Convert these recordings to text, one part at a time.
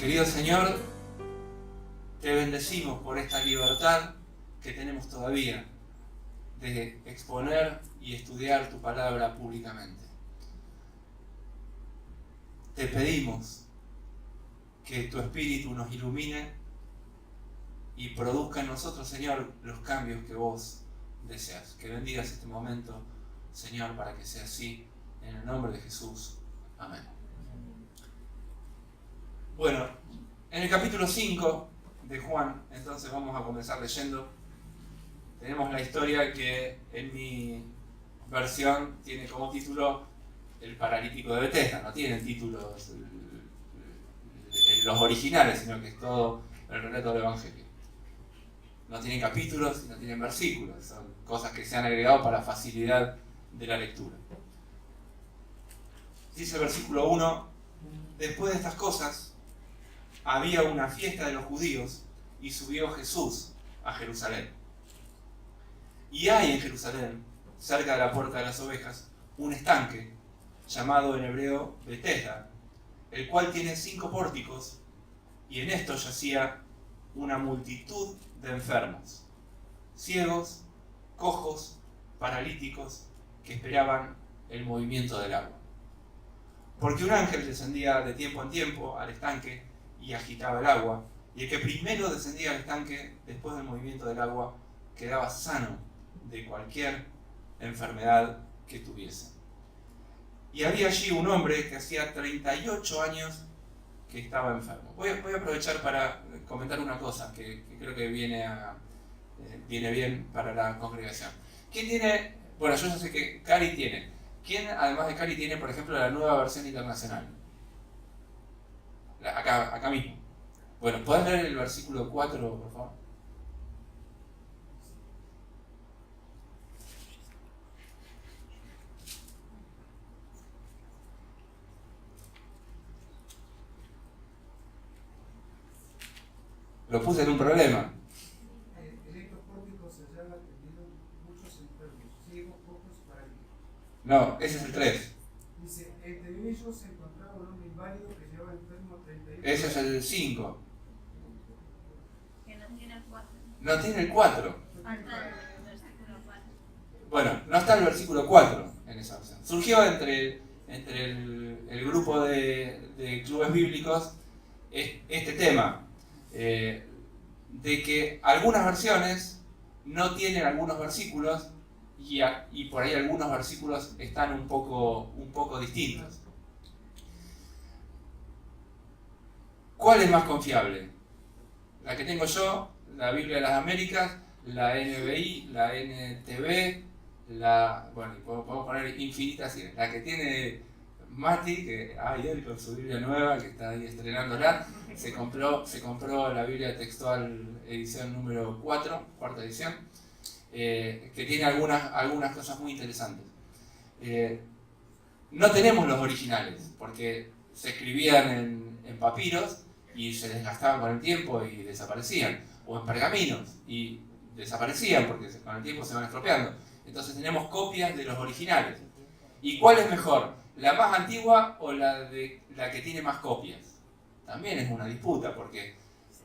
Querido Señor, te bendecimos por esta libertad que tenemos todavía de exponer y estudiar tu palabra públicamente. Te pedimos que tu Espíritu nos ilumine y produzca en nosotros, Señor, los cambios que vos deseas. Que bendigas este momento, Señor, para que sea así, en el nombre de Jesús. Amén. Bueno, en el capítulo 5 de Juan, entonces vamos a comenzar leyendo. Tenemos la historia que en mi versión tiene como título El paralítico de Betesda. No tienen títulos los originales, sino que es todo el relato del Evangelio. No tienen capítulos y no tienen versículos. Son cosas que se han agregado para facilidad de la lectura. Dice el versículo 1: después de estas cosas, había una fiesta de los judíos y subió Jesús a Jerusalén. Y hay en Jerusalén, cerca de la puerta de las ovejas, un estanque llamado en hebreo Betesda, el cual tiene 5 pórticos, y en esto yacía una multitud de enfermos, ciegos, cojos, paralíticos, que esperaban el movimiento del agua. Porque un ángel descendía de tiempo en tiempo al estanque y agitaba el agua, y el que primero descendía al estanque después del movimiento del agua quedaba sano de cualquier enfermedad que tuviese. Y había allí un hombre que hacía 38 años que estaba enfermo. Voy a aprovechar para comentar una cosa que creo que viene bien para la congregación. ¿Quién tiene? Bueno, yo ya sé que Cari tiene. ¿Quién, además de Cari, tiene, por ejemplo, la nueva versión internacional? Acá mismo. Bueno, ¿podés leer el versículo 4, por favor? Lo puse en un problema. En estos pórticos se hallaba atendido muchos enfermos, ciegos, cojos y paralíticos. No, ese es el 3. Dice, entre ellos se encontraba un hombre inválido que llevaba enfermo 38 Ese es el 5. Que no tiene el 4. No tiene el 4. Falta el versículo 4. Bueno, no está el versículo 4 en esa versión. Surgió entre el grupo de clubes bíblicos este tema. De que algunas versiones no tienen algunos versículos y por ahí algunos versículos están un poco distintos. ¿Cuál es más confiable? La que tengo yo, la Biblia de las Américas, la NBI, la NTV, bueno, podemos poner infinitas, la que tiene Mati, que él con su Biblia nueva, que está ahí estrenándola, se compró la Biblia textual edición número 4, cuarta edición, que tiene algunas cosas muy interesantes. No tenemos los originales, porque se escribían en papiros y se desgastaban con el tiempo y desaparecían, o en pergaminos y desaparecían porque con el tiempo se van estropeando. Entonces tenemos copias de los originales. ¿Y cuál es mejor? ¿La más antigua o la que tiene más copias? También es una disputa, porque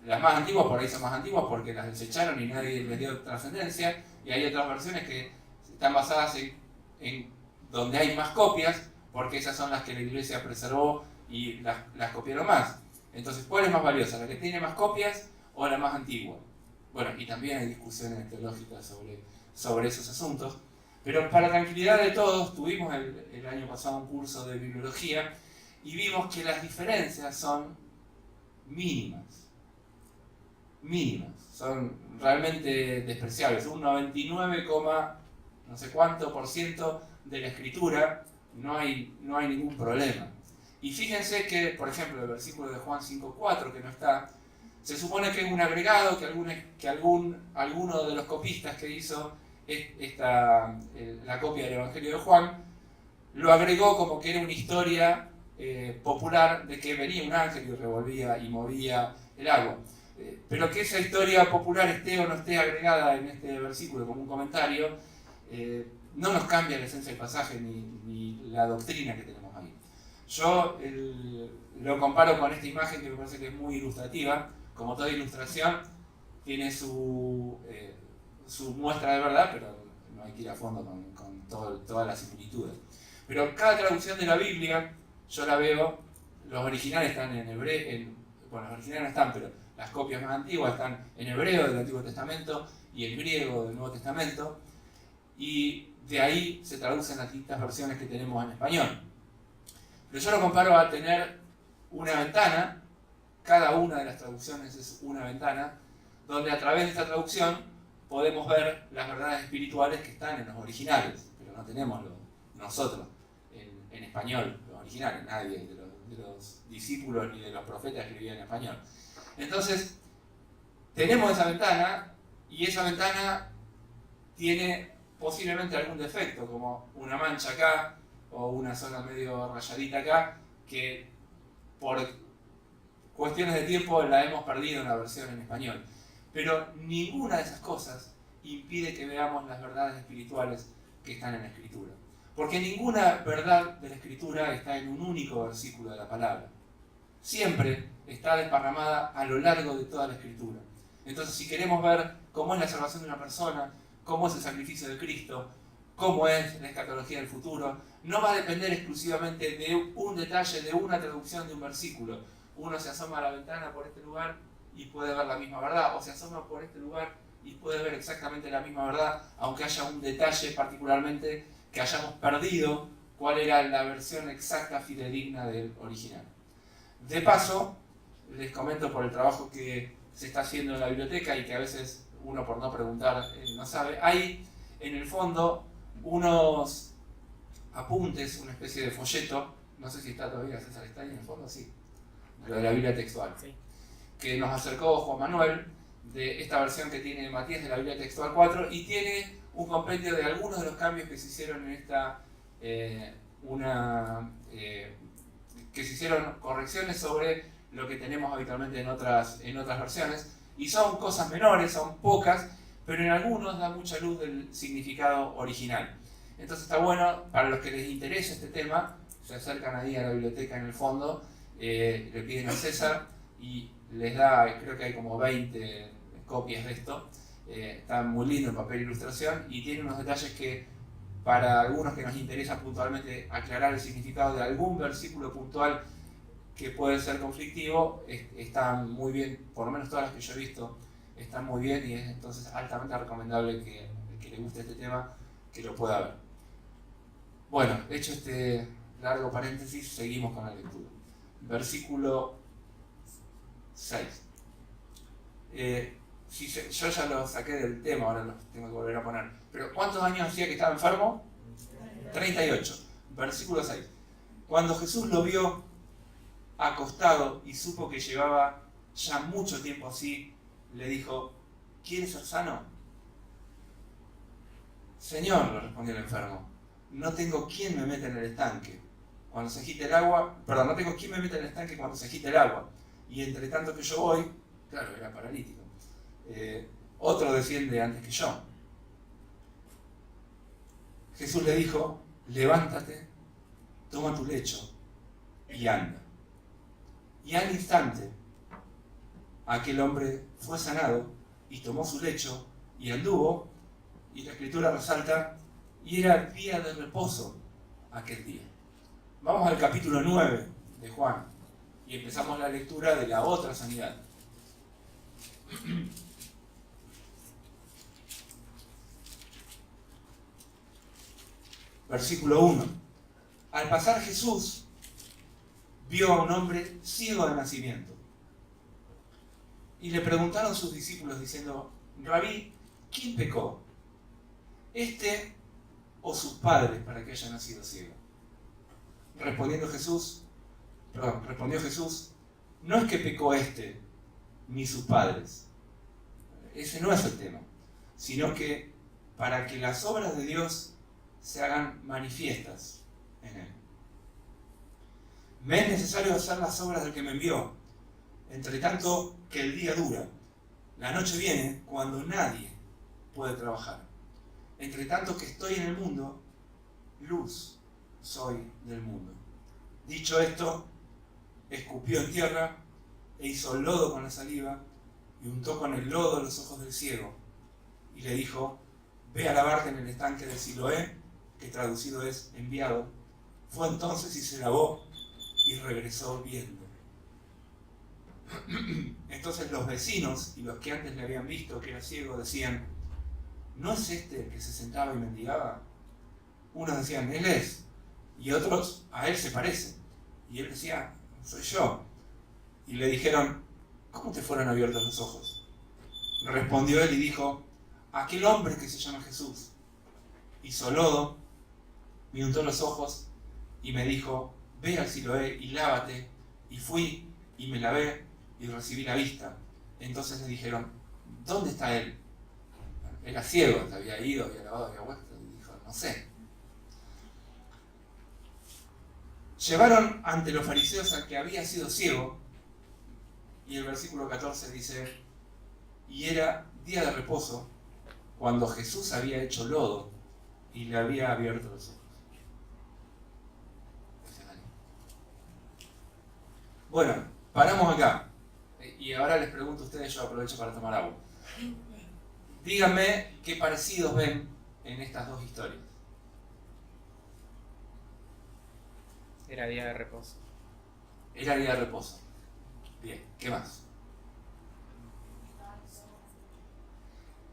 las más antiguas por ahí son más antiguas porque las desecharon y nadie les dio trascendencia, y hay otras versiones que están basadas en donde hay más copias, porque esas son las que la iglesia preservó y las copiaron más. Entonces, ¿cuál es más valiosa? ¿La que tiene más copias o la más antigua? Bueno, y también hay discusiones teológicas sobre esos asuntos. Pero para la tranquilidad de todos, tuvimos el año pasado un curso de bibliología y vimos que las diferencias son mínimas. Son realmente despreciables. Un 99, no sé cuánto por ciento de la escritura no hay ningún problema. Y fíjense que, por ejemplo, el versículo de Juan 5.4, que no está, se supone que es un agregado que alguno de los copistas que hizo la copia del Evangelio de Juan lo agregó como que era una historia popular de que venía un ángel y revolvía y movía el agua. Pero que esa historia popular esté o no esté agregada en este versículo como un comentario, no nos cambia la esencia del pasaje ni la doctrina que tenemos ahí. Yo lo comparo con esta imagen que me parece que es muy ilustrativa. Como toda ilustración, tiene su muestra de verdad, pero no hay que ir a fondo con todas las similitudes. Pero cada traducción de la Biblia, yo la veo, los originales están en hebreo, bueno, los originales no están, pero las copias más antiguas están en hebreo del Antiguo Testamento y en griego del Nuevo Testamento, y de ahí se traducen las distintas versiones que tenemos en español. Pero yo lo comparo a tener una ventana, cada una de las traducciones es una ventana, donde a través de esta traducción podemos ver las verdades espirituales que están en los originales, pero no tenemos nosotros en español, los originales, nadie de los discípulos ni de los profetas escribían en español. Entonces, tenemos esa ventana, y esa ventana tiene posiblemente algún defecto, como una mancha acá, o una zona medio rayadita acá, que por cuestiones de tiempo la hemos perdido en la versión en español. Pero ninguna de esas cosas impide que veamos las verdades espirituales que están en la Escritura. Porque ninguna verdad de la Escritura está en un único versículo de la palabra. Siempre está desparramada a lo largo de toda la Escritura. Entonces, si queremos ver cómo es la salvación de una persona, cómo es el sacrificio de Cristo, cómo es la escatología del futuro, no va a depender exclusivamente de un detalle, de una traducción de un versículo. Uno se asoma a la ventana por este lugar y puede ver la misma verdad, o se asoma por este lugar y puede ver exactamente la misma verdad, aunque haya un detalle particularmente que hayamos perdido cuál era la versión exacta fidedigna del original. De paso, les comento por el trabajo que se está haciendo en la biblioteca y que a veces uno por no preguntar no sabe, hay en el fondo unos apuntes, una especie de folleto, no sé si está todavía César, está ahí en el fondo, sí, lo de la Biblia textual, sí, que nos acercó Juan Manuel de esta versión que tiene Matías de la Biblia textual 4, y tiene un compendio de algunos de los cambios que se hicieron en esta, que se hicieron correcciones sobre lo que tenemos habitualmente en otras versiones, y son cosas menores, son pocas, pero en algunos da mucha luz del significado original. Entonces está bueno, para los que les interesa este tema, se acercan ahí a la biblioteca en el fondo, le piden a César y les da, creo que hay como 20 copias de esto. Está muy lindo en papel e ilustración y tiene unos detalles que para algunos que nos interesa puntualmente aclarar el significado de algún versículo puntual que puede ser conflictivo, están muy bien, por lo menos todas las que yo he visto están muy bien, y es entonces altamente recomendable que le guste este tema, que lo pueda ver. Bueno, hecho este largo paréntesis, seguimos con la lectura. Versículo 6. Yo ya lo saqué del tema, ahora lo tengo que volver a poner. Pero ¿cuántos años hacía que estaba enfermo? 38. Versículo 6. Cuando Jesús lo vio acostado y supo que llevaba ya mucho tiempo así, le dijo: ¿quieres ser sano? Señor, le respondió el enfermo, no tengo quien me meta en el estanque cuando se agite el agua, no tengo quien me meta en el estanque cuando se agite el agua, y entre tanto que yo voy, claro, era paralítico, otro desciende antes que yo. Jesús le dijo: levántate, toma tu lecho y anda. Y al instante aquel hombre fue sanado y tomó su lecho y anduvo, y la Escritura resalta, y era día de reposo aquel día. Vamos al capítulo 9 de Juan y empezamos la lectura de la otra sanidad. Versículo 1. Al pasar Jesús vio a un hombre ciego de nacimiento. Y le preguntaron sus discípulos diciendo: Rabí, ¿quién pecó? ¿Este o sus padres para que haya nacido ciego? Respondió Jesús, no es que pecó este ni sus padres. Ese no es el tema, sino que para que las obras de Dios se hagan manifiestas en él. Me es necesario hacer las obras del que me envió, entre tanto que el día dura. La noche viene cuando nadie puede trabajar. Entre tanto que estoy en el mundo, luz soy del mundo. Dicho esto, escupió en tierra e hizo lodo con la saliva y untó con el lodo los ojos del ciego y le dijo: ve a lavarte en el estanque de Siloé, que traducido es enviado. Fue entonces y se lavó y regresó viendo. Entonces los vecinos y los que antes le habían visto que era ciego decían: ¿no es este el que se sentaba y mendigaba? Unos decían: él es, y otros: a él se parece. Y él decía: soy yo. Y le dijeron: ¿cómo te fueron abiertos los ojos? Respondió él y dijo: aquel hombre que se llama Jesús hizo lodo, me untó los ojos y me dijo: ve al Siloé y lávate. Y fui y me lavé y recibí la vista. Entonces le dijeron: ¿dónde está él? Era ciego, se había ido, había lavado, había vuelto. Y dijo: no sé. Llevaron ante los fariseos al que había sido ciego, y el versículo 14 dice: y era día de reposo, cuando Jesús había hecho lodo y le había abierto los ojos. Bueno, paramos acá. Y ahora les pregunto a ustedes, yo aprovecho para tomar agua. Díganme qué parecidos ven en estas dos historias. Era día de reposo. Era día de reposo. Bien, ¿qué más?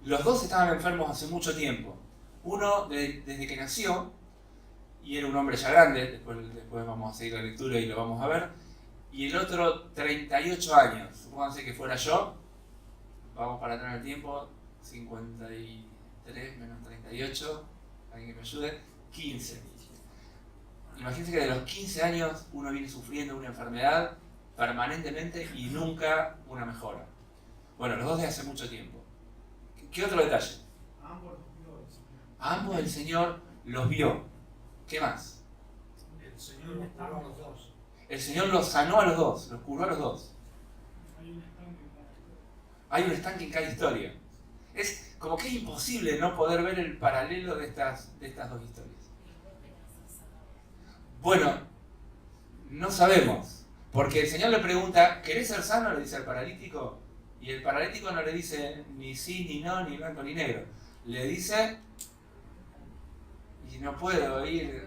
Los dos estaban enfermos hace mucho tiempo. Uno desde que nació, y era un hombre ya grande, después vamos a seguir la lectura y lo vamos a ver, y el otro 38 años. Supónganse que fuera yo, vamos para atrás en el tiempo, 53 menos 38, alguien que me ayude, 15. Imagínense que de los 15 años uno viene sufriendo una enfermedad permanentemente y nunca una mejora. Bueno, los dos de hace mucho tiempo. ¿Qué otro detalle? Ambos el Señor los vio. ¿Qué más? El Señor los curó a los dos. El Señor los sanó a los dos, los curó a los dos. Hay un estanque en cada historia. Es como que es imposible no poder ver el paralelo de estas dos historias. Bueno, no sabemos, porque el Señor le pregunta: ¿querés ser sano?, le dice al paralítico, y el paralítico no le dice ni sí, ni no, ni blanco, ni negro. Le dice: y no puedo ir.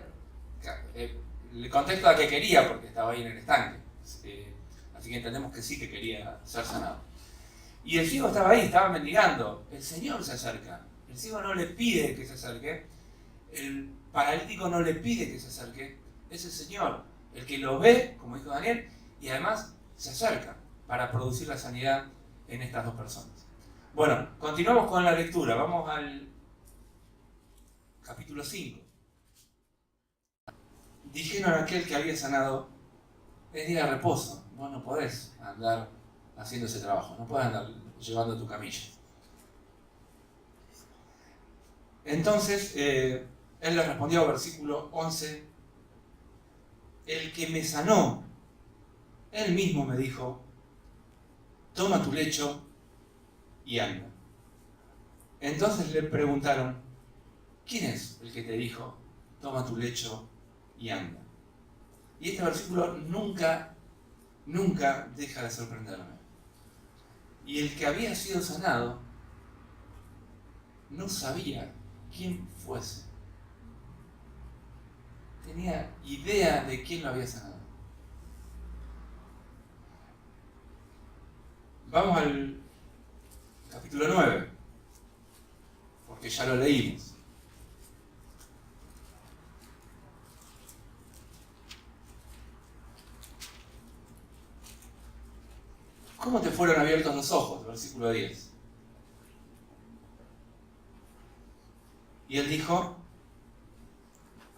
Le contesto a que quería, porque estaba ahí en el estanque. Así que entendemos que sí, que quería ser sanado. Y el ciego estaba ahí, estaba mendigando. El Señor se acerca. El ciego no le pide que se acerque. El paralítico no le pide que se acerque. Es el Señor el que lo ve, como dijo Daniel, y además se acerca para producir la sanidad en estas dos personas. Bueno, continuamos con la lectura. Vamos al capítulo 5. Dijeron a aquel que había sanado: es día de reposo, vos no podés andar haciendo ese trabajo, no podés andar llevando tu camilla. Entonces, él le respondió, versículo 11: el que me sanó, él mismo me dijo: toma tu lecho y anda. Entonces le preguntaron: ¿quién es el que te dijo: toma tu lecho y anda? Y este versículo nunca deja de sorprenderme. Y el que había sido sanado no sabía quién fuese. Tenía idea de quién lo había sanado. Vamos al capítulo 9, porque ya lo leímos. ¿Cómo te fueron abiertos los ojos? Versículo 10. Y él dijo: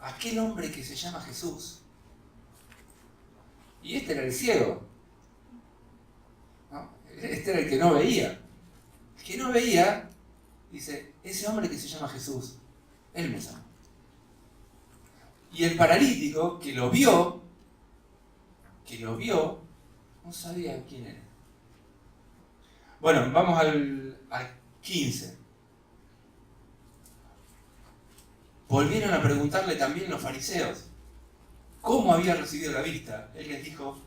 aquel hombre que se llama Jesús. Y este era el ciego, ¿no? Este era el que no veía. El que no veía, dice: ese hombre que se llama Jesús, él me sanó. Y el paralítico que lo vio, no sabía quién era. Bueno, vamos al 15. Volvieron a preguntarle también los fariseos cómo había recibido la vista. Él les dijo: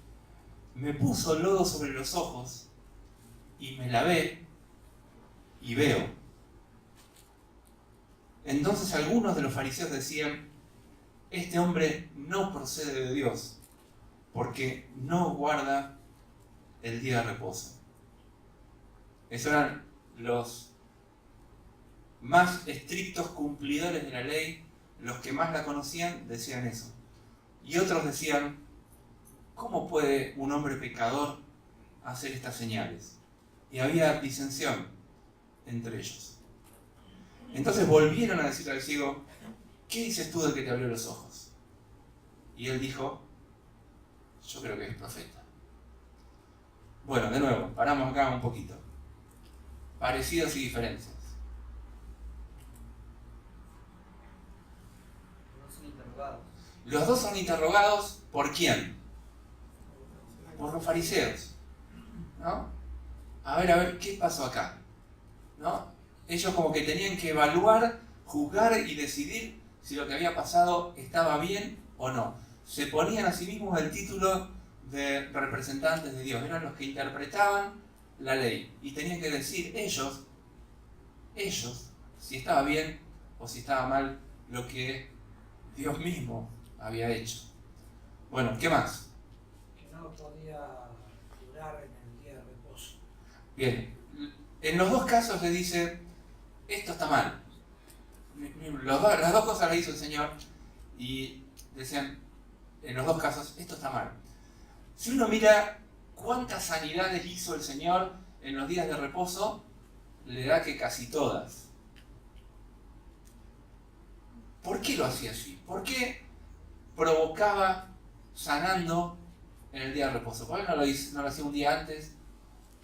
me puso lodo sobre los ojos y me lavé y veo. Entonces algunos de los fariseos decían: este hombre no procede de Dios, porque no guarda el día de reposo. Esos eran los más estrictos cumplidores de la ley, los que más la conocían, decían eso. Y otros decían: ¿cómo puede un hombre pecador hacer estas señales? Y había disensión entre ellos. Entonces volvieron a decirle al ciego: ¿qué dices tú de que te abrió los ojos? Y él dijo: yo creo que es profeta. Bueno, de nuevo, paramos acá un poquito. Parecidos y diferencias. Los dos son interrogados ¿por quién? Por los fariseos, ¿no? A ver, ¿qué pasó acá? ¿No? Ellos como que tenían que evaluar, juzgar y decidir si lo que había pasado estaba bien o no. Se ponían a sí mismos el título de representantes de Dios, eran los que interpretaban la ley y tenían que decir ellos, si estaba bien o si estaba mal lo que Dios mismo había hecho. Bueno, ¿qué más? Que no podía jurar en el día de reposo. Bien, en los dos casos le dice: esto está mal. Las dos cosas le hizo el Señor y decían en los dos casos: esto está mal. Si uno mira cuántas sanidades hizo el Señor en los días de reposo, le da que casi todas. ¿Por qué lo hacía así? ¿Por qué provocaba sanando en el día de reposo? ¿Por qué no lo hacía un día antes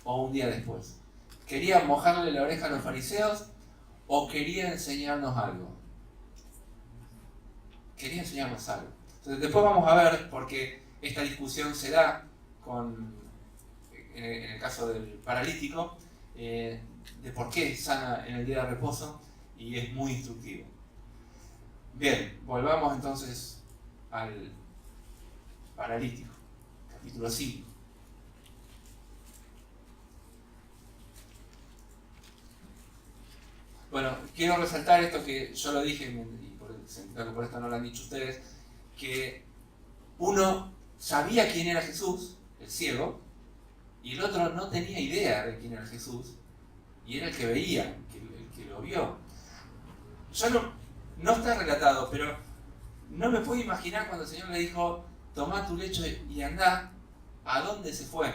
o un día después? ¿Quería mojarle la oreja a los fariseos o quería enseñarnos algo? Quería enseñarnos algo. Entonces después vamos a ver, porque esta discusión se da en el caso del paralítico, de por qué sana en el día de reposo, y es muy instructivo. Bien, volvamos entonces al paralítico, capítulo 5. Bueno, quiero resaltar esto que yo lo dije, y por esto no lo han dicho ustedes, que uno sabía quién era Jesús, el ciego, y el otro no tenía idea de quién era Jesús, y era el que veía, el que lo vio. Yo no está relatado, pero no me puedo imaginar cuando el Señor le dijo: tomá tu lecho y andá, ¿a dónde se fue?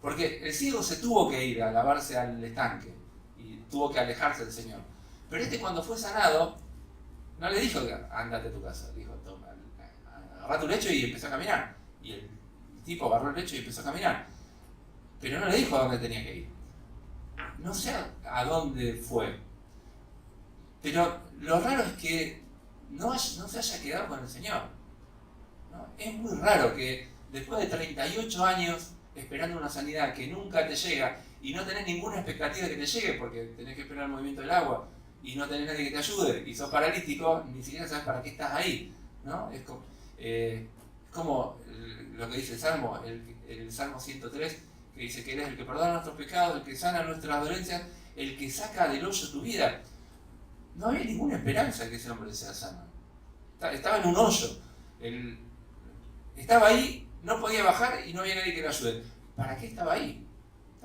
Porque el ciego se tuvo que ir a lavarse al estanque y tuvo que alejarse del Señor. Pero cuando fue sanado, no le dijo: andate a tu casa. Le dijo: toma, agarrá tu lecho y empezó a caminar. Y el tipo agarró el lecho y empezó a caminar. Pero no le dijo a dónde tenía que ir. No sé a dónde fue. Pero lo raro es que no se haya quedado con el Señor, ¿no? Es muy raro que después de 38 años esperando una sanidad que nunca te llega y no tenés ninguna expectativa de que te llegue porque tenés que esperar el movimiento del agua y no tenés nadie que te ayude y sos paralítico, ni siquiera sabes para qué estás ahí, ¿no? Es como lo que dice el Salmo, el Salmo 103, que dice que Él es el que perdona nuestros pecados, el que sana nuestras dolencias, el que saca del hoyo tu vida. No había ninguna esperanza de que ese hombre sea sano. Estaba en un hoyo. Estaba ahí, no podía bajar y no había nadie que lo ayude. ¿Para qué estaba ahí?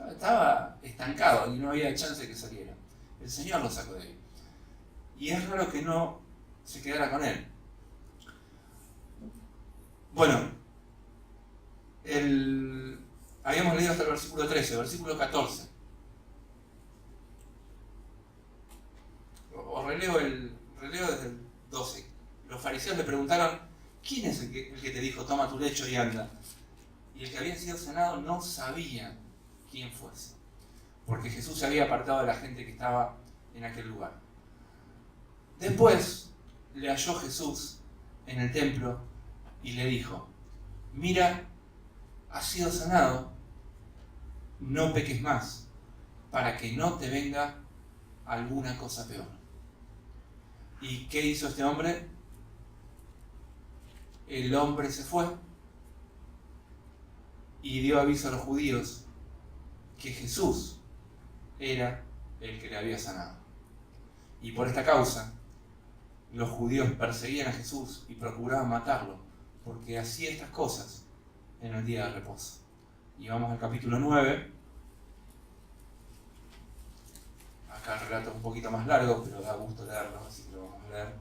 Estaba estancado y no había chance de que saliera. El Señor lo sacó de ahí. Y es raro que no se quedara con él. Bueno, habíamos leído hasta el versículo 13, versículo 14. Os releo desde el 12. Los fariseos le preguntaron: ¿quién es el que te dijo toma tu lecho y anda? Y el que había sido sanado no sabía quién fuese, porque Jesús se había apartado de la gente que estaba en aquel lugar. Después le halló Jesús en el templo y le dijo: mira, has sido sanado, no peques más, para que no te venga alguna cosa peor. ¿Y qué hizo este hombre? El hombre se fue y dio aviso a los judíos que Jesús era el que le había sanado. Y por esta causa, los judíos perseguían a Jesús y procuraban matarlo, porque hacía estas cosas en el día de reposo. Y vamos al capítulo 9. Acá el relato es un poquito más largo, pero da gusto leerlo, así que lo vamos a leer.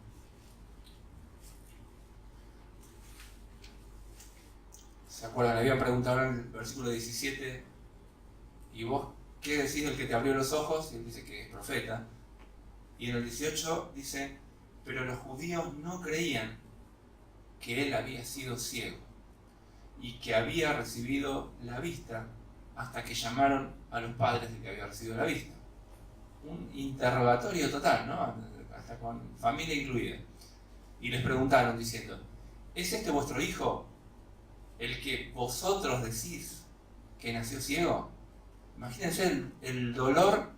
¿Se acuerdan? Le habían preguntado en el versículo 17, ¿y vos qué decís del que te abrió los ojos? Y él dice que es profeta. Y en el 18 dice, pero los judíos no creían que él había sido ciego y que había recibido la vista hasta que llamaron a los padres de que había recibido la vista. Un interrogatorio total, ¿no? Hasta con familia incluida. Y les preguntaron diciendo, ¿es este vuestro hijo el que vosotros decís que nació ciego? Imagínense el dolor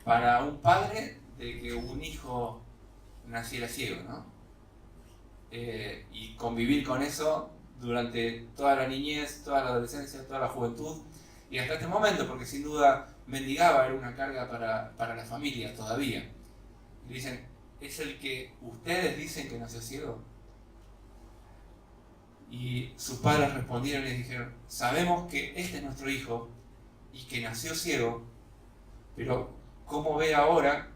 para un padre de que un hijo naciera ciego, ¿no? Y convivir con eso durante toda la niñez, toda la adolescencia, toda la juventud y hasta este momento, porque sin duda mendigaba, era una carga para la familia todavía. Y dicen, ¿es el que ustedes dicen que nació ciego? Y sus padres respondieron y les dijeron, sabemos que este es nuestro hijo y que nació ciego, pero cómo ve ahora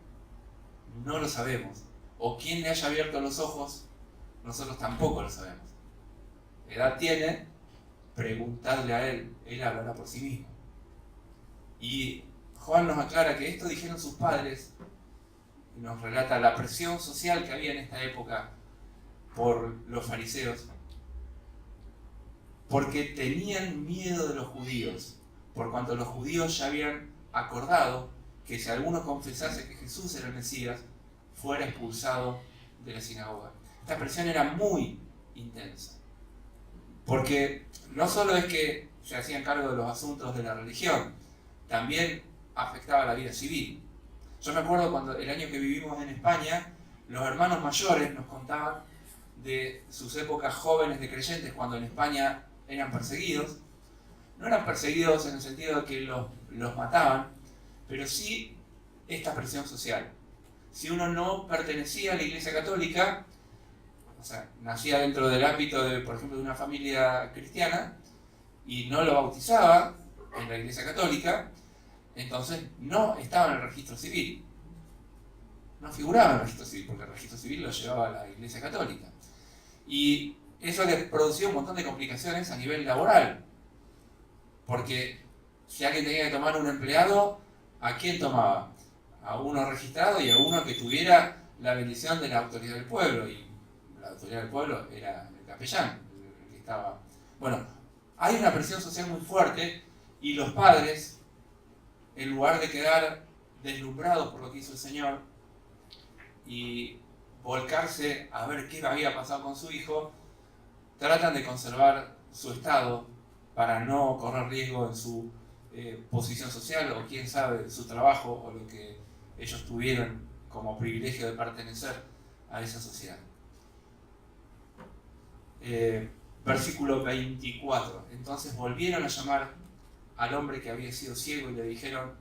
no lo sabemos. O quién le haya abierto los ojos, nosotros tampoco lo sabemos. Edad tiene, preguntadle a él hablará por sí mismo. Y Juan nos aclara que esto dijeron sus padres, y nos relata la presión social que había en esta época por los fariseos, porque tenían miedo de los judíos, por cuanto los judíos ya habían acordado que si alguno confesase que Jesús era el Mesías, fuera expulsado de la sinagoga. Esta presión era muy intensa, porque no solo es que se hacían cargo de los asuntos de la religión, también afectaba la vida civil. Yo me acuerdo cuando el año que vivimos en España, los hermanos mayores nos contaban de sus épocas jóvenes de creyentes cuando en España eran perseguidos. No eran perseguidos en el sentido de que los mataban, pero sí esta presión social. Si uno no pertenecía a la Iglesia Católica, o sea, nacía dentro del ámbito de, por ejemplo, de una familia cristiana y no lo bautizaba en la Iglesia Católica, entonces no estaba en el registro civil. No figuraba en el registro civil, porque el registro civil lo llevaba a la Iglesia Católica. Y eso le producía un montón de complicaciones a nivel laboral. Porque si alguien tenía que tomar un empleado, ¿a quién tomaba? A uno registrado y a uno que tuviera la bendición de la autoridad del pueblo. Y la autoridad del pueblo era el capellán, el que estaba... Bueno, hay una presión social muy fuerte y los padres, en lugar de quedar deslumbrados por lo que hizo el Señor y volcarse a ver qué había pasado con su hijo, tratan de conservar su estado para no correr riesgo en su posición social o quién sabe, su trabajo o lo que ellos tuvieron como privilegio de pertenecer a esa sociedad. Versículo 24. Entonces volvieron a llamar al hombre que había sido ciego y le dijeron,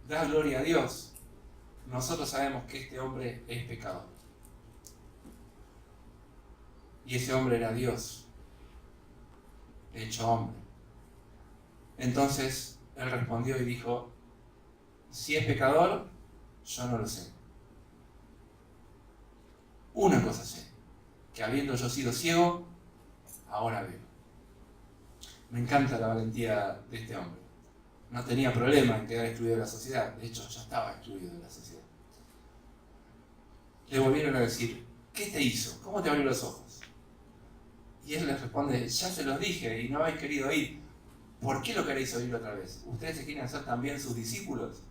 da gloria a Dios, nosotros sabemos que este hombre es pecador. Y ese hombre era Dios, hecho hombre. Entonces él respondió y dijo, si es pecador, yo no lo sé. Una cosa sé, que habiendo yo sido ciego, ahora veo. Me encanta la valentía de este hombre. No tenía problema en quedar excluido de la sociedad, de hecho ya estaba excluido de la sociedad. Le volvieron a decir, ¿qué te hizo? ¿Cómo te abrió los ojos? Y él les responde, ya se los dije y no habéis querido oír. ¿Por qué lo queréis oír otra vez? ¿Ustedes se quieren hacer también sus discípulos?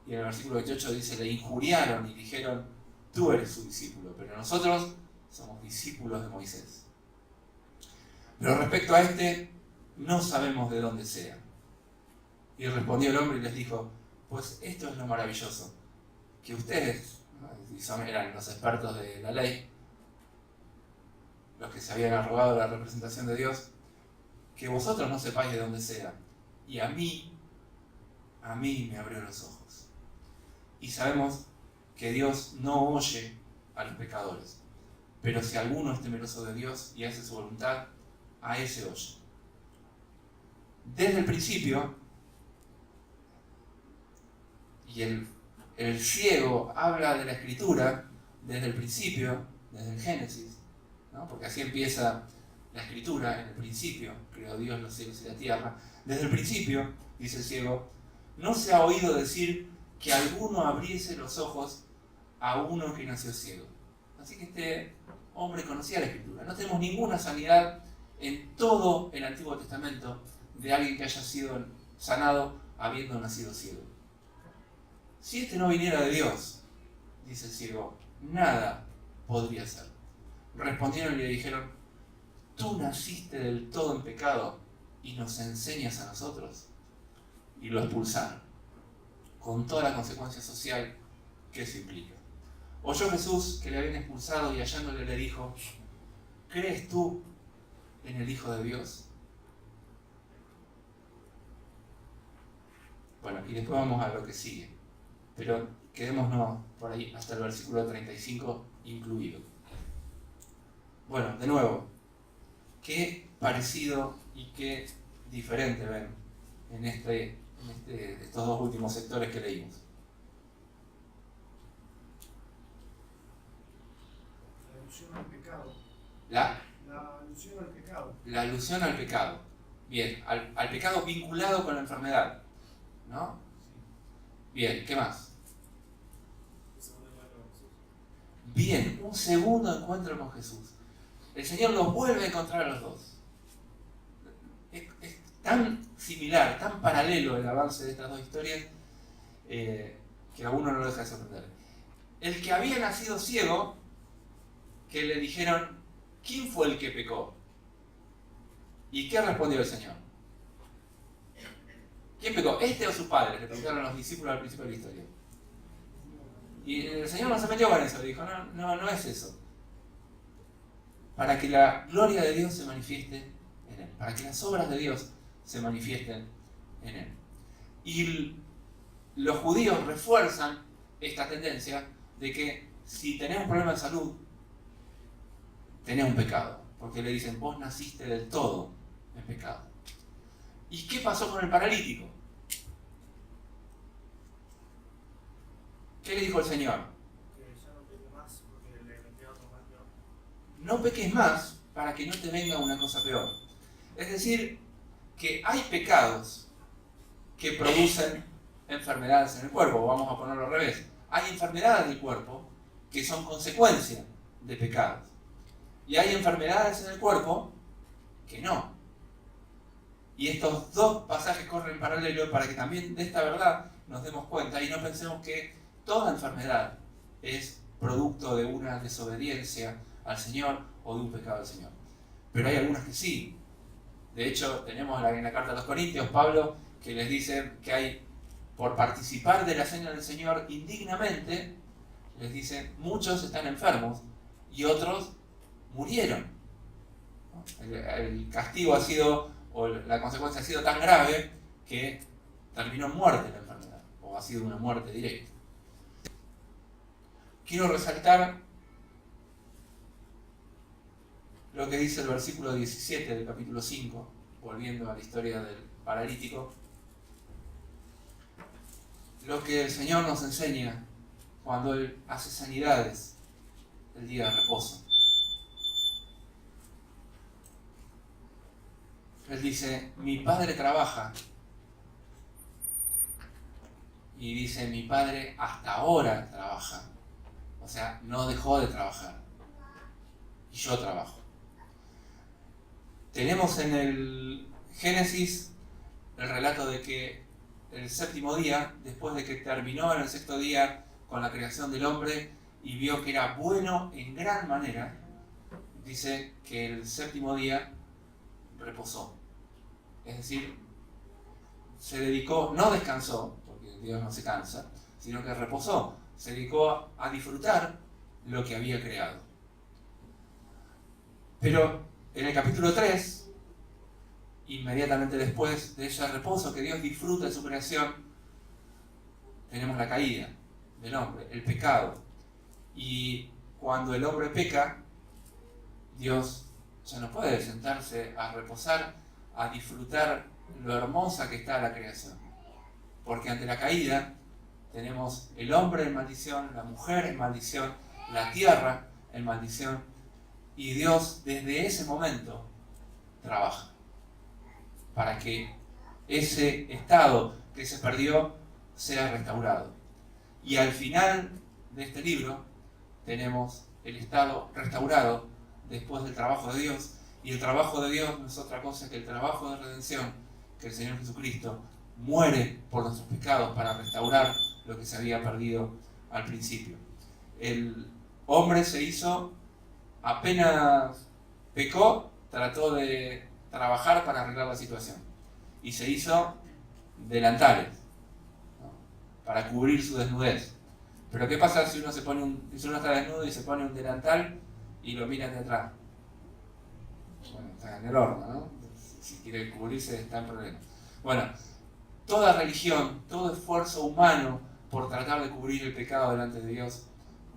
Y en el versículo 28 dice, le injuriaron y dijeron, tú eres su discípulo, pero nosotros somos discípulos de Moisés. Pero respecto a este, no sabemos de dónde sea. Y respondió el hombre y les dijo, pues esto es lo maravilloso, que ustedes, ¿no? Eran los expertos de la ley, los que se habían arrogado la representación de Dios, que vosotros no sepáis de dónde sea. Y a mí me abrió los ojos. Y sabemos que Dios no oye a los pecadores. Pero si alguno es temeroso de Dios y hace su voluntad, a ese oye. Desde el principio, y el ciego habla de la Escritura desde el principio, desde el Génesis, ¿no? Porque así empieza la Escritura, en el principio creó Dios los cielos y la tierra. Desde el principio, dice el ciego, no se ha oído decir que alguno abriese los ojos a uno que nació ciego. Así que este hombre conocía la Escritura. No tenemos ninguna sanidad en todo el Antiguo Testamento de alguien que haya sido sanado habiendo nacido ciego. Si este no viniera de Dios, dice el ciego, nada podría ser. Respondieron y le dijeron, tú naciste del todo en pecado y nos enseñas a nosotros. Y lo expulsaron, con toda la consecuencia social que eso implica. Oyó Jesús que le habían expulsado y hallándole le dijo, ¿crees tú en el Hijo de Dios? Bueno, y después vamos a lo que sigue, pero quedémonos por ahí hasta el versículo 35 incluido. Bueno, de nuevo, qué parecido y qué diferente ven en estos dos últimos sectores que leímos. La alusión al pecado. La alusión al pecado. La alusión al pecado. Bien, al pecado vinculado con la enfermedad, ¿no? Bien, ¿qué más? Bien, un segundo encuentro con Jesús. El Señor los vuelve a encontrar a los dos. Es tan similar, tan paralelo el avance de estas dos historias que a uno no lo deja de sorprender. El que había nacido ciego, que le dijeron, ¿quién fue el que pecó? ¿Y qué respondió el Señor? ¿Quién pecó? ¿Este o sus padres? Le preguntaron a los discípulos al principio de la historia. Y el Señor no se metió con eso, le dijo, no es eso. Para que la gloria de Dios se manifieste en Él, para que las obras de Dios se manifiesten en Él. Y los judíos refuerzan esta tendencia de que si tenés un problema de salud, tenés un pecado, porque le dicen, vos naciste del todo en pecado. ¿Y qué pasó con el paralítico? ¿Qué le dijo el Señor? Que ya no peque más porque le metió otro mal peor. No peques más para que no te venga una cosa peor. Es decir, que hay pecados que producen enfermedades en el cuerpo, vamos a ponerlo al revés. Hay enfermedades del cuerpo que son consecuencia de pecados. Y hay enfermedades en el cuerpo que no. Y estos dos pasajes corren en paralelo para que también de esta verdad nos demos cuenta y no pensemos que toda enfermedad es producto de una desobediencia al Señor o de un pecado al Señor. Pero hay algunas que sí. De hecho, tenemos en la carta a los Corintios, Pablo, que les dice que hay, por participar de la cena del Señor indignamente, les dice, muchos están enfermos y otros murieron. El castigo ha sido, o la consecuencia ha sido tan grave que terminó en muerte la enfermedad, o ha sido una muerte directa. Quiero resaltar lo que dice el versículo 17 del capítulo 5, volviendo a la historia del paralítico. Lo que el Señor nos enseña cuando Él hace sanidades el día de reposo. Él dice, mi Padre trabaja. Y dice, mi Padre hasta ahora trabaja. O sea, no dejó de trabajar. Y yo trabajo. Tenemos en el Génesis el relato de que el séptimo día, después de que terminó en el sexto día con la creación del hombre y vio que era bueno en gran manera, dice que el séptimo día reposó. Es decir, se dedicó, no descansó, porque Dios no se cansa, sino que reposó. Se dedicó a disfrutar lo que había creado. Pero en el capítulo 3 inmediatamente después de ese reposo que Dios disfruta de su creación, tenemos la caída del hombre, el pecado. Y cuando el hombre peca, Dios ya no puede sentarse a reposar, a disfrutar lo hermosa que está la creación. Porque ante la caída tenemos el hombre en maldición, la mujer en maldición, la tierra en maldición, y Dios desde ese momento trabaja para que ese estado que se perdió sea restaurado. Y al final de este libro tenemos el estado restaurado después del trabajo de Dios, y el trabajo de Dios no es otra cosa que el trabajo de redención, que el Señor Jesucristo muere por nuestros pecados para restaurar lo que se había perdido al principio. El hombre se hizo, apenas pecó, trató de trabajar para arreglar la situación, y se hizo delantales, ¿no?, para cubrir su desnudez. Pero ¿qué pasa si uno está desnudo y se pone un delantal y lo mira de atrás? Bueno, está en el horno, ¿no? Si quiere cubrirse está en problemas. Bueno, toda religión, todo esfuerzo humano por tratar de cubrir el pecado delante de Dios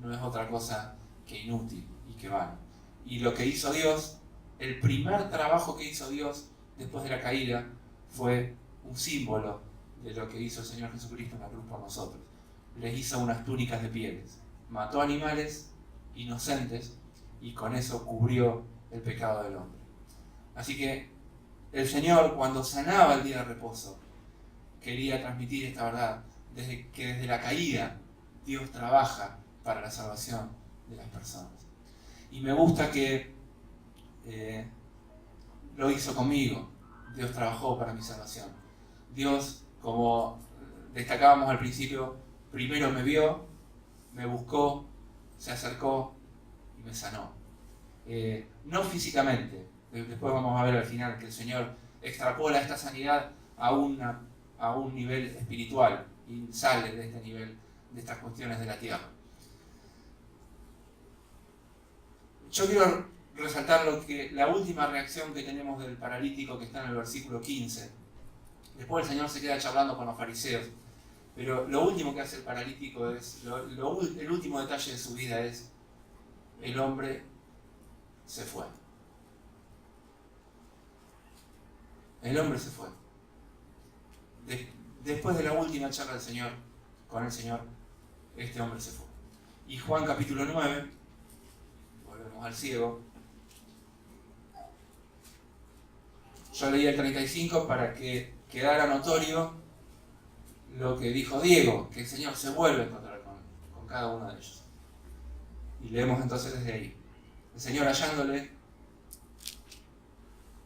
no es otra cosa que inútil y que vano. Y lo que hizo Dios, el primer trabajo que hizo Dios después de la caída, fue un símbolo de lo que hizo el Señor Jesucristo en la cruz por nosotros. Les hizo unas túnicas de pieles, mató animales inocentes y con eso cubrió el pecado del hombre. Así que el Señor, cuando sanaba el día de reposo, quería transmitir esta verdad, que desde la caída Dios trabaja para la salvación de las personas. Y me gusta que lo hizo conmigo. Dios trabajó para mi salvación. Dios, como destacábamos al principio, primero me vio, me buscó, se acercó y me sanó. No físicamente, después vamos a ver al final que el Señor extrapola esta sanidad a un nivel espiritual y sale de este nivel, de estas cuestiones de la tierra. Yo quiero resaltar la última reacción que tenemos del paralítico, que está en el versículo 15. Después el Señor se queda charlando con los fariseos, pero lo último que hace el paralítico el último detalle de su vida es: el hombre se fue. El hombre se fue. Después de la última charla con el Señor, este hombre se fue. Y Juan capítulo 9, volvemos al ciego. Yo leí el 35 para que quedara notorio lo que dijo Diego, que el Señor se vuelve a encontrar con cada uno de ellos. Y leemos entonces desde ahí. El Señor hallándole,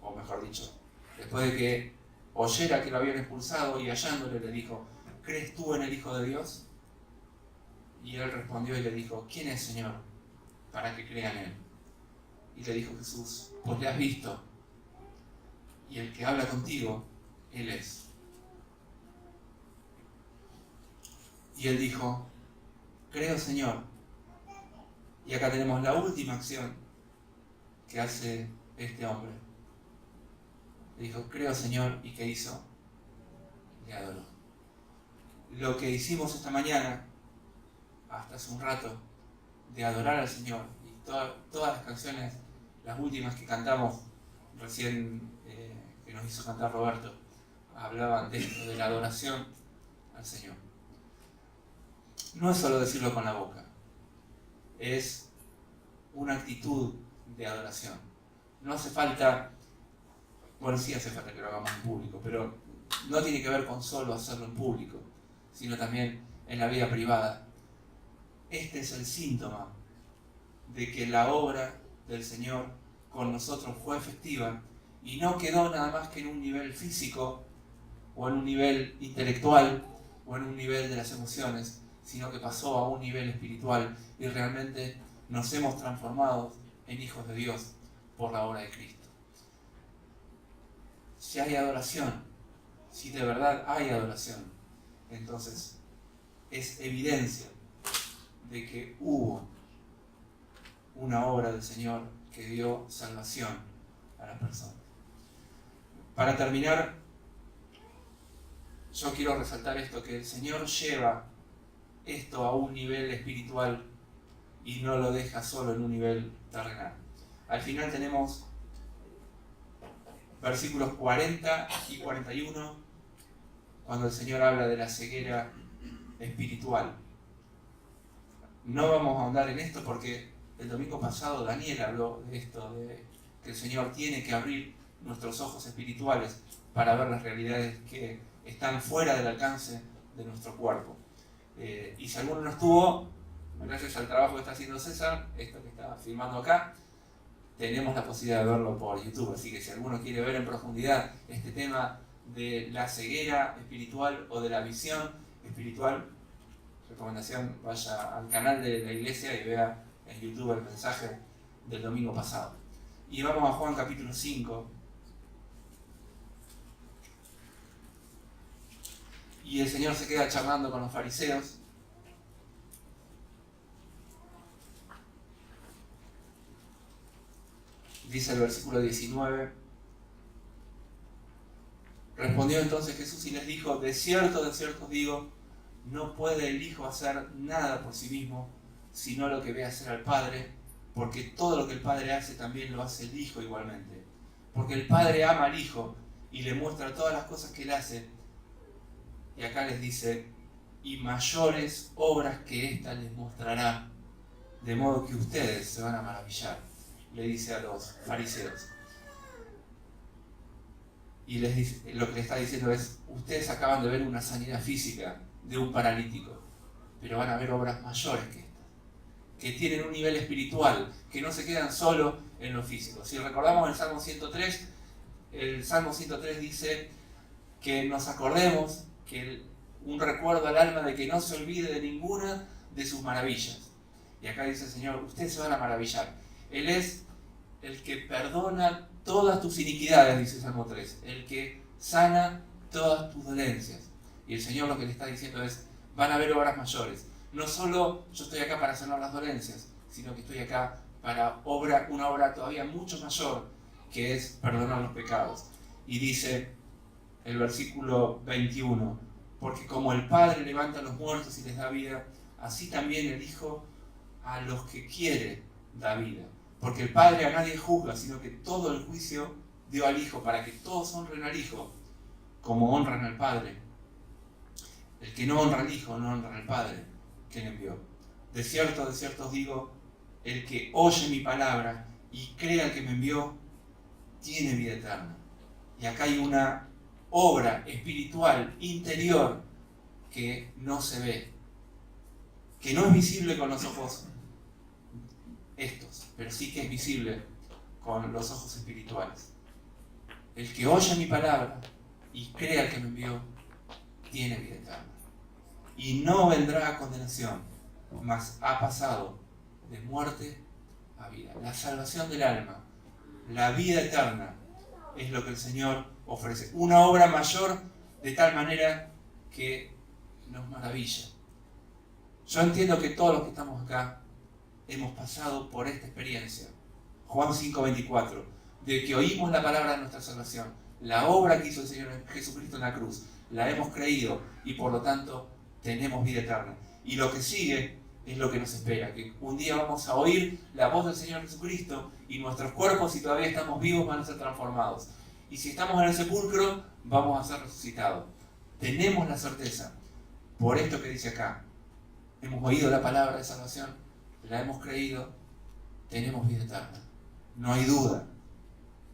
o mejor dicho, después de que oyera que lo habían expulsado y hallándole le dijo: ¿crees tú en el Hijo de Dios? Y él respondió y le dijo: ¿quién es, Señor, para que crea en él? Y le dijo Jesús: pues le has visto, y el que habla contigo, él es. Y él dijo: creo, Señor. Y acá tenemos la última acción que hace este hombre. Le dijo: creo, Señor. ¿Y qué hizo? Le adoró. Lo que hicimos esta mañana, hasta hace un rato, de adorar al Señor, y todas las canciones, las últimas que cantamos recién, que nos hizo cantar Roberto, hablaban de esto, de la adoración al Señor. No es solo decirlo con la boca, es una actitud de adoración. No hace falta, bueno, sí hace falta que lo hagamos en público, pero no tiene que ver con solo hacerlo en público, sino también en la vida privada. Este es el síntoma de que la obra del Señor con nosotros fue efectiva y no quedó nada más que en un nivel físico o en un nivel intelectual o en un nivel de las emociones, sino que pasó a un nivel espiritual y realmente nos hemos transformado en hijos de Dios por la obra de Cristo. Si hay adoración, si de verdad hay adoración, entonces es evidencia de que hubo una obra del Señor que dio salvación a las personas. Para terminar, yo quiero resaltar esto, que el Señor lleva esto a un nivel espiritual y no lo deja solo en un nivel terrenal. Al final tenemos versículos 40 y 41, cuando el Señor habla de la ceguera espiritual. No vamos a ahondar en esto porque el domingo pasado Daniel habló de esto, de que el Señor tiene que abrir nuestros ojos espirituales para ver las realidades que están fuera del alcance de nuestro cuerpo. Y si alguno no estuvo, gracias al trabajo que está haciendo César, esto que está filmando acá, tenemos la posibilidad de verlo por YouTube. Así que si alguno quiere ver en profundidad este tema de la ceguera espiritual o de la visión espiritual, recomendación, vaya al canal de la iglesia y vea en YouTube el mensaje del domingo pasado. Y vamos a Juan capítulo 5. Y el Señor se queda charlando con los fariseos. Dice el versículo 19. Respondió entonces Jesús y les dijo: de cierto os digo, no puede el Hijo hacer nada por sí mismo, sino lo que ve hacer al Padre, porque todo lo que el Padre hace también lo hace el Hijo igualmente. Porque el Padre ama al Hijo y le muestra todas las cosas que él hace. Y acá les dice: y mayores obras que éstas les mostrará, de modo que ustedes se van a maravillar. Le dice a los fariseos. Y les dice, lo que le está diciendo es: ustedes acaban de ver una sanidad física de un paralítico, pero van a ver obras mayores que estas, que tienen un nivel espiritual, que no se quedan solo en lo físico. Si recordamos el Salmo 103 dice que nos acordemos, que un recuerdo al alma de que no se olvide de ninguna de sus maravillas. Y acá dice el Señor: ustedes se van a maravillar. Él es el que perdona todas tus iniquidades, dice Salmo 3, el que sana todas tus dolencias. Y el Señor lo que le está diciendo es: van a haber obras mayores. No solo yo estoy acá para sanar las dolencias, sino que estoy acá para una obra todavía mucho mayor, que es perdonar los pecados. Y dice el versículo 21, porque como el Padre levanta a los muertos y les da vida, así también el Hijo a los que quiere da vida. Porque el Padre a nadie juzga, sino que todo el juicio dio al Hijo, para que todos honren al Hijo, como honran al Padre. El que no honra al Hijo, no honra al Padre que le envió. De cierto os digo, el que oye mi palabra y cree al que me envió, tiene vida eterna. Y acá hay una obra espiritual, interior, que no se ve, que no es visible con los ojos estos, pero sí que es visible con los ojos espirituales. El que oye mi palabra y cree al que me envió, tiene vida eterna. Y no vendrá a condenación, mas ha pasado de muerte a vida. La salvación del alma, la vida eterna, es lo que el Señor ofrece. Una obra mayor de tal manera que nos maravilla. Yo entiendo que todos los que estamos acá hemos pasado por esta experiencia. Juan 5:24, de que oímos la palabra de nuestra salvación, la obra que hizo el Señor Jesucristo en la cruz, la hemos creído y por lo tanto tenemos vida eterna. Y lo que sigue es lo que nos espera, que un día vamos a oír la voz del Señor Jesucristo y nuestros cuerpos, si todavía estamos vivos, van a ser transformados. Y si estamos en el sepulcro, vamos a ser resucitados. Tenemos la certeza, por esto que dice acá, hemos oído la palabra de salvación, la hemos creído, tenemos vida eterna. No hay duda,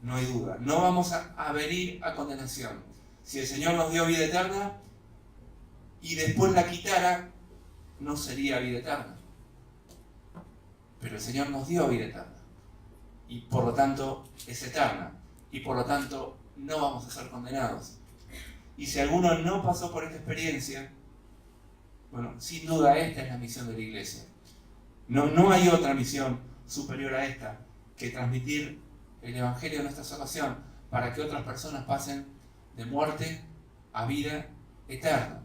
no hay duda. No vamos a venir a condenación. Si el Señor nos dio vida eterna y después la quitara, no sería vida eterna. Pero el Señor nos dio vida eterna y por lo tanto es eterna y por lo tanto no vamos a ser condenados. Y si alguno no pasó por esta experiencia, bueno, sin duda esta es la misión de la iglesia. No hay otra misión superior a esta que transmitir el Evangelio de nuestra salvación para que otras personas pasen de muerte a vida eterna.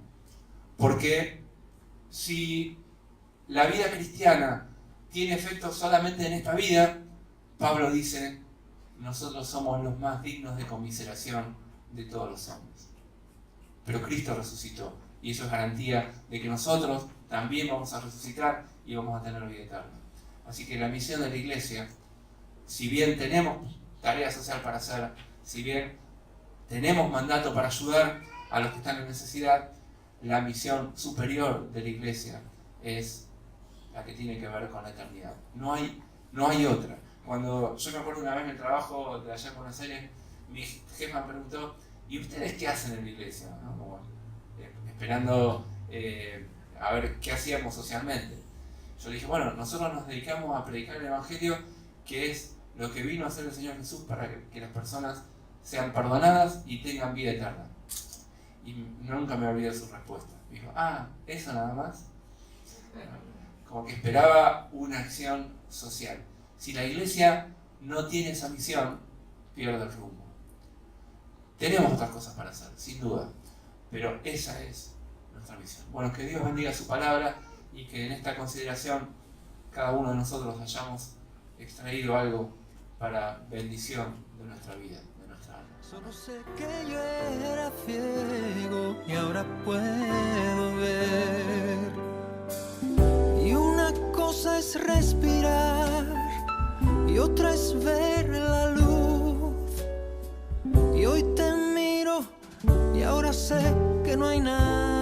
Porque si la vida cristiana tiene efectos solamente en esta vida, Pablo dice: nosotros somos los más dignos de conmiseración de todos los hombres. Pero Cristo resucitó, y eso es garantía de que nosotros también vamos a resucitar y vamos a tener vida eterna. Así que la misión de la iglesia, si bien tenemos tarea social para hacer, si bien tenemos mandato para ayudar a los que están en necesidad, la misión superior de la iglesia es la que tiene que ver con la eternidad. No hay otra. Cuando yo me acuerdo una vez en el trabajo de allá en Buenos Aires, mi jefa me preguntó, ¿y ustedes qué hacen en la iglesia? ¿No? Como, esperando a ver qué hacíamos socialmente. Yo le dije, bueno, nosotros nos dedicamos a predicar el Evangelio, que es lo que vino a hacer el Señor Jesús para que las personas sean perdonadas y tengan vida eterna. Y nunca me olvidé su respuesta. Me dijo, ¿eso nada más? Como que esperaba una acción social. Si la iglesia no tiene esa misión, pierde el rumbo. Tenemos otras cosas para hacer, sin duda, pero esa es nuestra misión. Bueno, que Dios bendiga su palabra y que en esta consideración cada uno de nosotros hayamos extraído algo para bendición de nuestra vida, de nuestra alma. Solo sé que yo era ciego y ahora puedo ver. Y una cosa es respirar y otra es ver la luz. Y hoy te miro y ahora sé que no hay nada